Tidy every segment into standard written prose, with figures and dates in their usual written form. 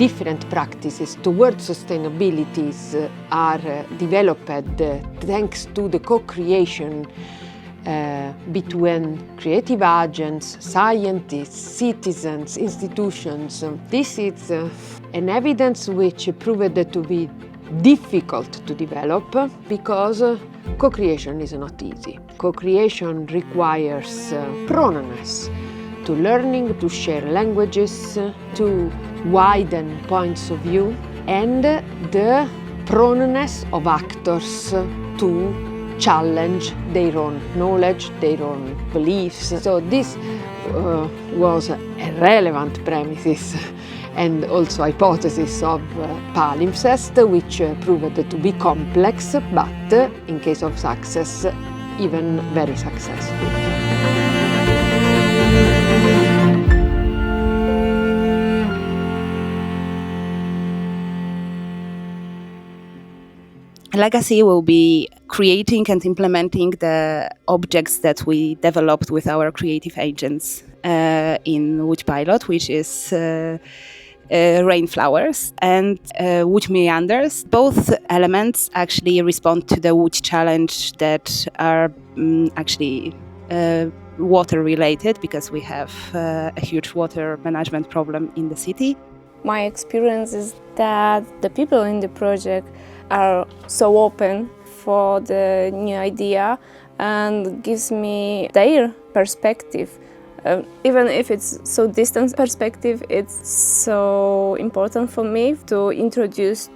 different practices towards sustainability are developed thanks to the co-creation between creative agents, scientists, citizens, institutions. This is an evidence which proved to be difficult to develop because co-creation is not easy. Co-creation requires proneness to learning, to share languages, to widen points of view, and the proneness of actors to challenge their own knowledge, their own beliefs. So this was a relevant premises and also hypothesis of PALIMPSEST, which proved to be complex, but in case of success, even very successful. Legacy will be creating and implementing the objects that we developed with our creative agents in Wood Pilot, which is rainflowers and wood meanders. Both elements actually respond to the wood challenge that are actually water related, because we have a huge water management problem in the city. My experience is that the people in the project are so open for the new idea and gives me their perspective. Even if it's so distant perspective, it's so important for me to introduce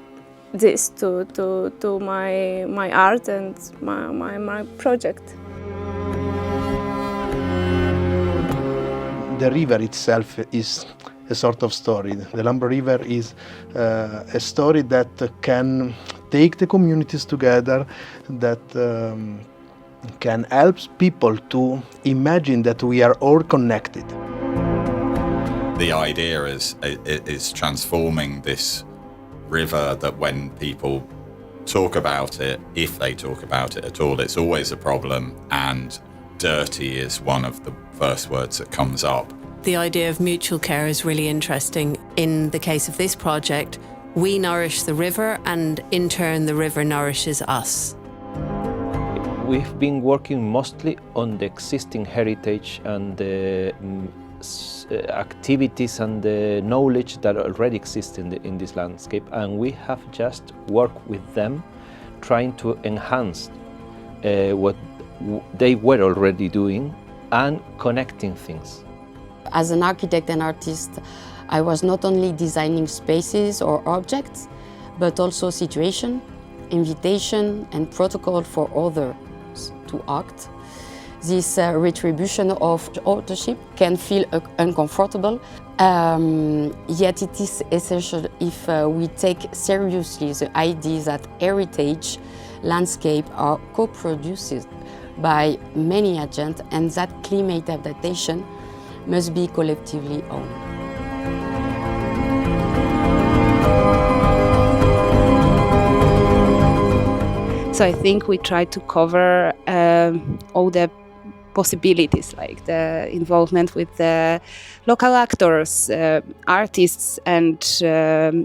this to my art and my project. The river itself is a sort of story. The Lambro River is a story that can take the communities together, that can help people to imagine that we are all connected. The idea is transforming this river, that when people talk about it, if they talk about it at all, it's always a problem, and dirty is one of the first words that comes up. The idea of mutual care is really interesting. In the case of this project, we nourish the river, and in turn the river nourishes us. We've been working mostly on the existing heritage and the activities and the knowledge that already exists in this landscape, and we have just worked with them, trying to enhance what they were already doing and connecting things. As an architect and artist, I was not only designing spaces or objects, but also situation, invitation and protocol for others to act. This retribution of authorship can feel uncomfortable, yet it is essential if we take seriously the idea that heritage landscape are co-produced by many agents, and that climate adaptation must be collectively owned. So I think we try to cover all the possibilities, like the involvement with the local actors, artists and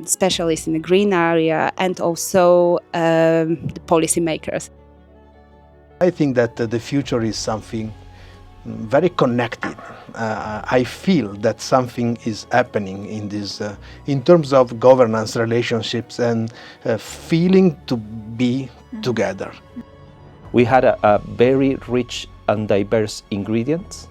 specialists in the green area, and also the policymakers. I think that the future is something very connected. I feel that something is happening in this, in terms of governance, relationships, and feeling to be together. We had a very rich and diverse ingredients,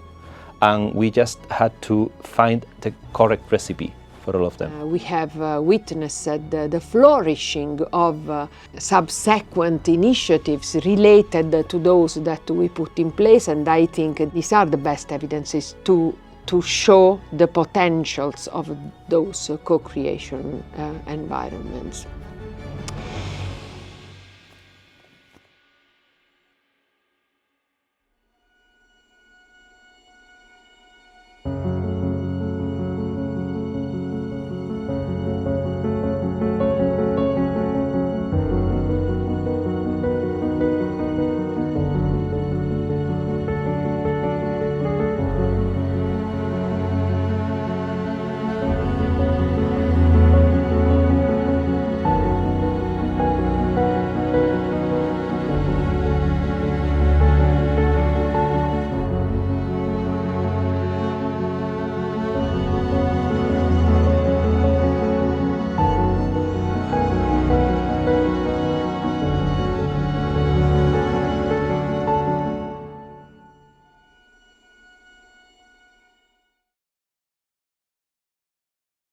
and we just had to find the correct recipe for all of them. We have witnessed the flourishing of subsequent initiatives related to those that we put in place, and I think these are the best evidences to show the potentials of those co-creation environments.